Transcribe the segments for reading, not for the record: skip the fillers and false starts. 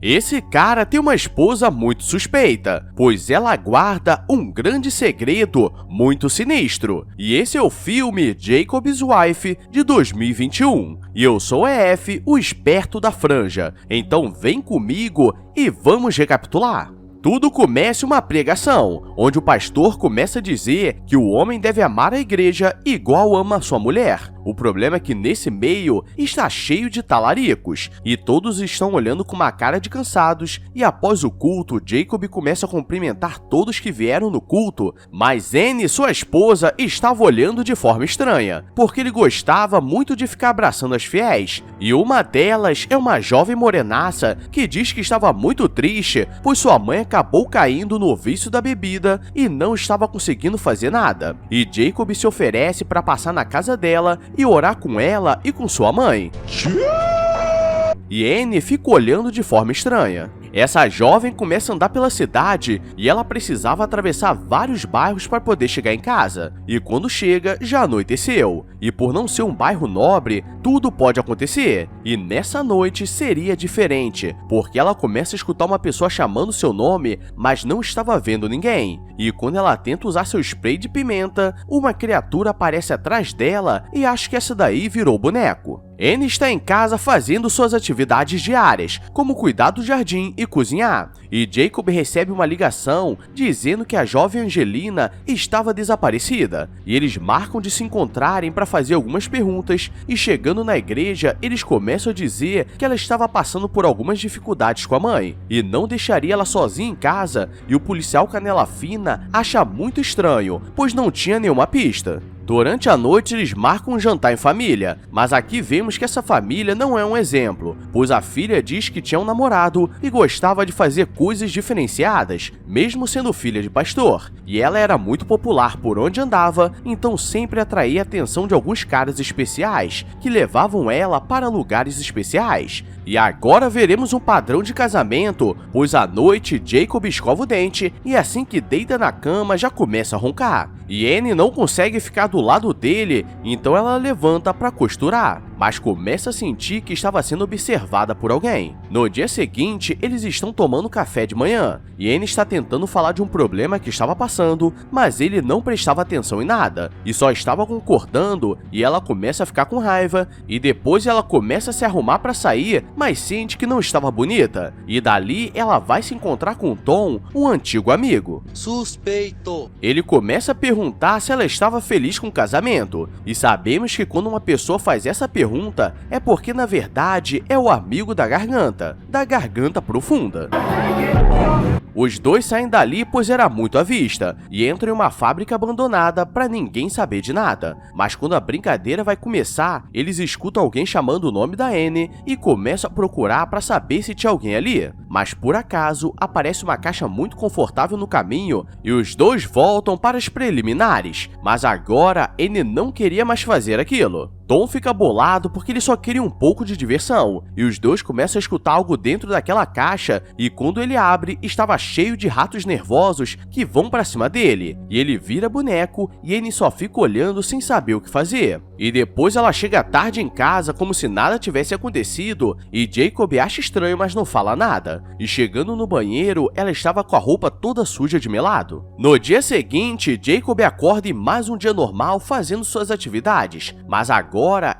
Esse cara tem uma esposa muito suspeita, pois ela guarda um grande segredo muito sinistro. E esse é o filme Jacob's Wife, de 2021. E eu sou o EF, o esperto da franja. Então vem comigo e vamos recapitular. Tudo começa uma pregação, onde o pastor começa a dizer que o homem deve amar a igreja igual ama a sua mulher. O problema é que nesse meio está cheio de talaricos, e todos estão olhando com uma cara de cansados, e após o culto, Jacob começa a cumprimentar todos que vieram no culto, mas Anne, sua esposa, estava olhando de forma estranha, porque ele gostava muito de ficar abraçando as fiéis, e uma delas é uma jovem morenaça que diz que estava muito triste, pois sua mãe acabou caindo no vício da bebida e não estava conseguindo fazer nada, e Jacob se oferece para passar na casa dela e orar com ela e com sua mãe. E Anne fica olhando de forma estranha. Essa jovem começa a andar pela cidade e ela precisava atravessar vários bairros para poder chegar em casa. E quando chega, já anoiteceu. E por não ser um bairro nobre, tudo pode acontecer. E nessa noite seria diferente, porque ela começa a escutar uma pessoa chamando seu nome, mas não estava vendo ninguém. E quando ela tenta usar seu spray de pimenta, uma criatura aparece atrás dela e acha que essa daí virou boneco. Anne está em casa fazendo suas atividades diárias, como cuidar do jardim e cozinhar, e Jacob recebe uma ligação dizendo que a jovem Angelina estava desaparecida, e eles marcam de se encontrarem para fazer algumas perguntas, e chegando na igreja, eles começam a dizer que ela estava passando por algumas dificuldades com a mãe, e não deixaria ela sozinha em casa, e o policial Canela Fina acha muito estranho, pois não tinha nenhuma pista. Durante a noite, eles marcam um jantar em família, mas aqui vemos que essa família não é um exemplo, pois a filha diz que tinha um namorado e gostava de fazer coisas diferenciadas, mesmo sendo filha de pastor, e ela era muito popular por onde andava, então sempre atraía a atenção de alguns caras especiais, que levavam ela para lugares especiais. E agora veremos um padrão de casamento, pois à noite Jacob escova o dente e assim que deita na cama já começa a roncar. E Anne não consegue ficar do lado dele, então ela levanta para costurar, mas começa a sentir que estava sendo observada por alguém. No dia seguinte, eles estão tomando café de manhã, e Anne está tentando falar de um problema que estava passando, mas ele não prestava atenção em nada, e só estava concordando, e ela começa a ficar com raiva, e depois ela começa a se arrumar para sair, mas sente que não estava bonita, e dali ela vai se encontrar com Tom, um antigo amigo. Suspeito! Ele começa a perguntar se ela estava feliz com o casamento, e sabemos que quando uma pessoa faz essa pergunta, é porque na verdade é o amigo da garganta profunda. Os dois saem dali pois era muito à vista, e entram em uma fábrica abandonada para ninguém saber de nada. Mas quando a brincadeira vai começar, eles escutam alguém chamando o nome da Anne e começam a procurar para saber se tinha alguém ali. Mas por acaso, aparece uma caixa muito confortável no caminho e os dois voltam para as preliminares. Mas agora, Anne não queria mais fazer aquilo. Tom fica bolado porque ele só queria um pouco de diversão, e os dois começam a escutar algo dentro daquela caixa, e quando ele abre, estava cheio de ratos nervosos que vão pra cima dele, e ele vira boneco e Anne só fica olhando sem saber o que fazer. E depois ela chega tarde em casa como se nada tivesse acontecido, e Jacob acha estranho, mas não fala nada. E chegando no banheiro, ela estava com a roupa toda suja de melado. No dia seguinte, Jacob acorda em mais um dia normal fazendo suas atividades, mas agora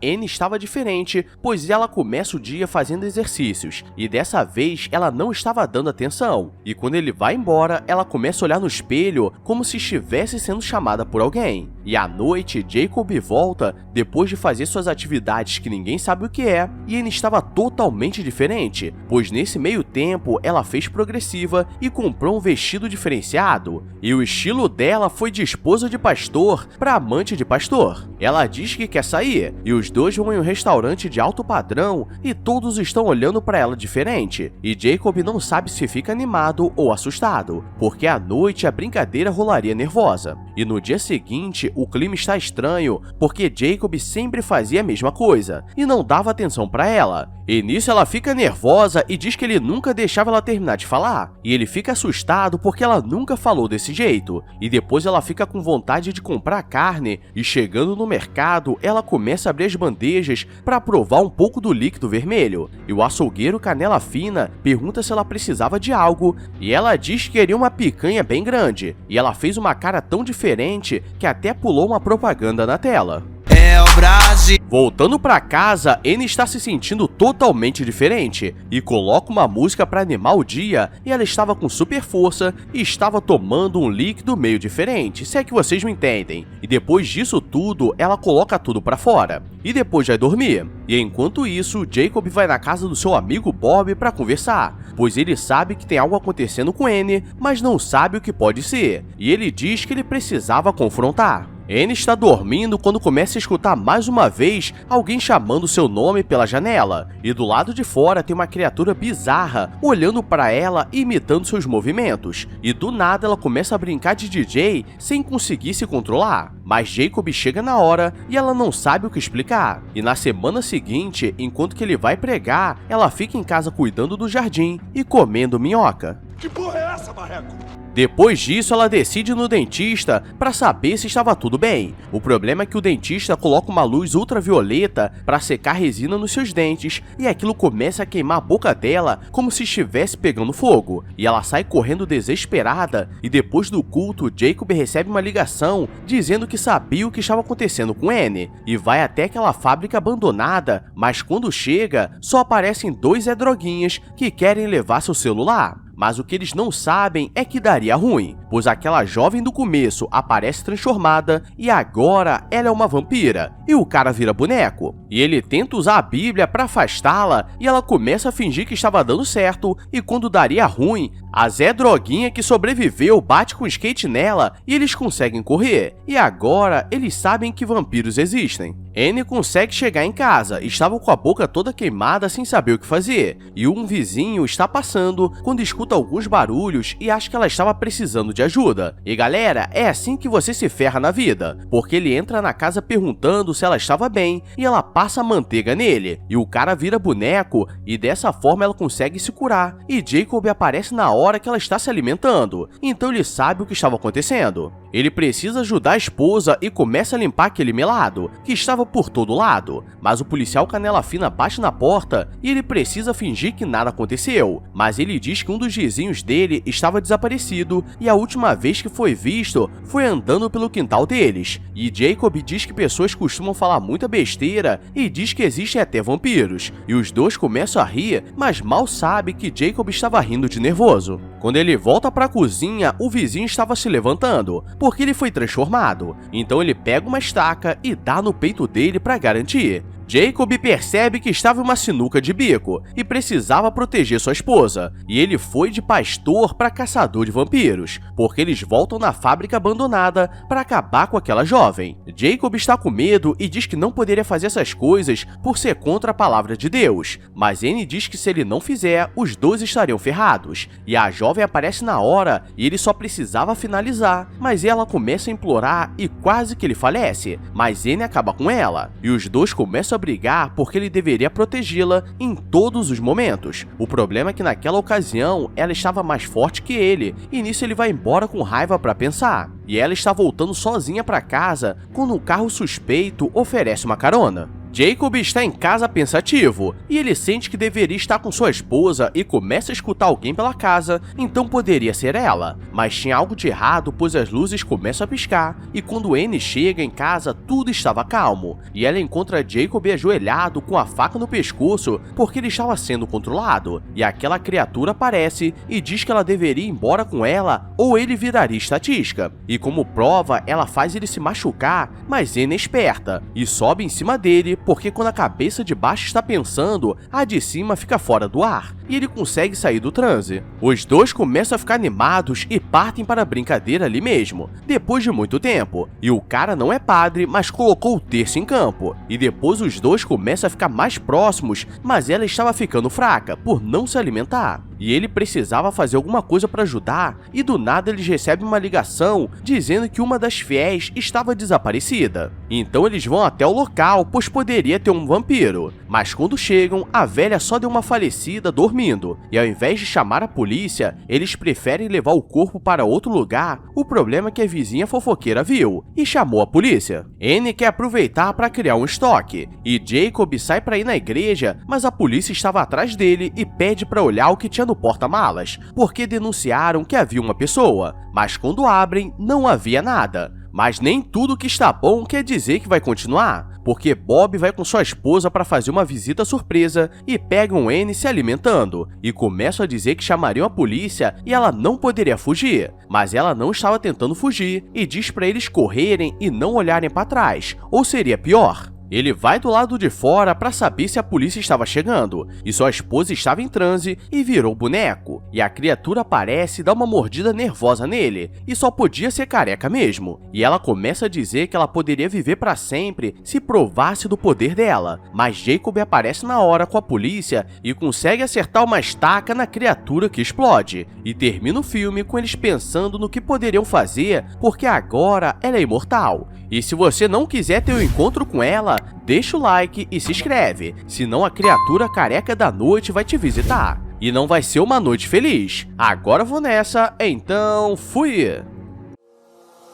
Anne estava diferente, pois ela começa o dia fazendo exercícios, e dessa vez ela não estava dando atenção, e quando ele vai embora, ela começa a olhar no espelho como se estivesse sendo chamada por alguém. E à noite, Jacob volta depois de fazer suas atividades que ninguém sabe o que é, e Anne estava totalmente diferente, pois nesse meio tempo ela fez progressiva e comprou um vestido diferenciado, e o estilo dela foi de esposa de pastor para amante de pastor. Ela diz que quer sair, e os dois vão em um restaurante de alto padrão e todos estão olhando para ela diferente, e Jacob não sabe se fica animado ou assustado, porque à noite a brincadeira rolaria nervosa. E no dia seguinte, o clima está estranho, porque Jacob sempre fazia a mesma coisa, e não dava atenção para ela. E nisso ela fica nervosa e diz que ele nunca deixava ela terminar de falar, e ele fica assustado porque ela nunca falou desse jeito, e depois ela fica com vontade de comprar carne, e chegando no mercado, ela começa começa a abrir as bandejas para provar um pouco do líquido vermelho, e o açougueiro Canela Fina pergunta se ela precisava de algo, e ela diz que queria uma picanha bem grande, e ela fez uma cara tão diferente que até pulou uma propaganda na tela. É o Brasil. Voltando pra casa, Annie está se sentindo totalmente diferente e coloca uma música para animar o dia, e ela estava com super força e estava tomando um líquido meio diferente, se é que vocês me entendem. E depois disso tudo, ela coloca tudo pra fora e depois vai dormir. E enquanto isso, Jacob vai na casa do seu amigo Bob para conversar, pois ele sabe que tem algo acontecendo com Annie, mas não sabe o que pode ser, e ele diz que ele precisava confrontar. Annie está dormindo quando começa a escutar mais uma vez alguém chamando seu nome pela janela, e do lado de fora tem uma criatura bizarra olhando para ela e imitando seus movimentos, e do nada ela começa a brincar de DJ sem conseguir se controlar. Mas Jacob chega na hora e ela não sabe o que explicar, e na semana seguinte, enquanto que ele vai pregar, ela fica em casa cuidando do jardim e comendo minhoca. Que porra é essa, Marreco? Depois disso, ela decide ir no dentista para saber se estava tudo bem. O problema é que o dentista coloca uma luz ultravioleta para secar a resina nos seus dentes, e aquilo começa a queimar a boca dela como se estivesse pegando fogo. E ela sai correndo desesperada, e depois do culto, Jacob recebe uma ligação dizendo que sabia o que estava acontecendo com Annie, e vai até aquela fábrica abandonada, mas quando chega, só aparecem dois droguinhas que querem levar seu celular. Mas o que eles não sabem é que daria ruim, pois aquela jovem do começo aparece transformada e agora ela é uma vampira, e o cara vira boneco. E ele tenta usar a Bíblia para afastá-la e ela começa a fingir que estava dando certo, e quando daria ruim, a Zé Droguinha que sobreviveu bate com o skate nela e eles conseguem correr, e agora eles sabem que vampiros existem. Annie consegue chegar em casa, estava com a boca toda queimada sem saber o que fazer, e um vizinho está passando quando escuta alguns barulhos e acha que ela estava precisando de ajuda. E galera, é assim que você se ferra na vida, porque ele entra na casa perguntando se ela estava bem e ela passa manteiga nele, e o cara vira boneco e dessa forma ela consegue se curar, e Jacob aparece na hora que ela está se alimentando, então ele sabe o que estava acontecendo. Ele precisa ajudar a esposa e começa a limpar aquele melado, que estava por todo lado, mas o policial Canela Fina bate na porta e ele precisa fingir que nada aconteceu, mas ele diz que um dos vizinhos dele estava desaparecido e a última vez que foi visto foi andando pelo quintal deles, e Jacob diz que pessoas costumam falar muita besteira e diz que existem até vampiros, e os dois começam a rir, mas mal sabe que Jacob estava rindo de nervoso. Quando ele volta para a cozinha, o vizinho estava se levantando, porque ele foi transformado, então ele pega uma estaca e dá no peito dele para garantir. Jacob percebe que estava em uma sinuca de bico e precisava proteger sua esposa, e ele foi de pastor para caçador de vampiros, porque eles voltam na fábrica abandonada para acabar com aquela jovem. Jacob está com medo e diz que não poderia fazer essas coisas por ser contra a palavra de Deus, mas Annie diz que se ele não fizer, os dois estariam ferrados, e a jovem aparece na hora e ele só precisava finalizar, mas ela começa a implorar e quase que ele falece, mas Annie acaba com ela, e os dois começam a brigar porque ele deveria protegê-la em todos os momentos. O problema é que naquela ocasião ela estava mais forte que ele, e nisso ele vai embora com raiva para pensar. E ela está voltando sozinha para casa quando um carro suspeito oferece uma carona. Jacob está em casa pensativo, e ele sente que deveria estar com sua esposa e começa a escutar alguém pela casa, então poderia ser ela. Mas tinha algo de errado, pois as luzes começam a piscar, e quando Annie chega em casa, tudo estava calmo, e ela encontra Jacob ajoelhado com a faca no pescoço porque ele estava sendo controlado, e aquela criatura aparece e diz que ela deveria ir embora com ela ou ele viraria estatística, e como prova, ela faz ele se machucar, mas Annie é esperta e sobe em cima dele porque quando a cabeça de baixo está pensando, a de cima fica fora do ar, e ele consegue sair do transe. Os dois começam a ficar animados e partem para a brincadeira ali mesmo, depois de muito tempo, e o cara não é padre, mas colocou o terço em campo, e depois os dois começam a ficar mais próximos, mas ela estava ficando fraca por não se alimentar. e ele precisava fazer alguma coisa para ajudar, e do nada eles recebem uma ligação dizendo que uma das fiéis estava desaparecida. Então eles vão até o local, pois poderia ter um vampiro. Mas quando chegam, a velha só deu uma falecida dormindo, e ao invés de chamar a polícia, eles preferem levar o corpo para outro lugar. O problema é que a vizinha fofoqueira viu e chamou a polícia. Annie quer aproveitar para criar um estoque, e Jacob sai para ir na igreja, mas a polícia estava atrás dele e pede para olhar o que tinha no porta-malas, porque denunciaram que havia uma pessoa, mas quando abrem, não havia nada. Mas nem tudo que está bom quer dizer que vai continuar, porque Bob vai com sua esposa para fazer uma visita surpresa e pegam Annie se alimentando, e começam a dizer que chamariam a polícia e ela não poderia fugir. Mas ela não estava tentando fugir e diz para eles correrem e não olharem para trás, ou seria pior. Ele vai do lado de fora para saber se a polícia estava chegando, e sua esposa estava em transe e virou boneco, e a criatura aparece e dá uma mordida nervosa nele, e só podia ser careca mesmo, e ela começa a dizer que ela poderia viver para sempre se provasse do poder dela, mas Jacob aparece na hora com a polícia e consegue acertar uma estaca na criatura que explode, e termina o filme com eles pensando no que poderiam fazer, porque agora ela é imortal. E se você não quiser ter um encontro com ela, deixa o like e se inscreve, senão a criatura careca da noite vai te visitar. E não vai ser uma noite feliz. Agora vou nessa, então fui!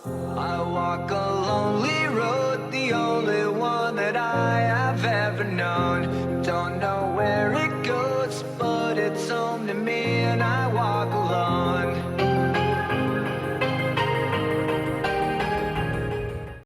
I walk a lonely road, the only one that I have ever known. Don't know where it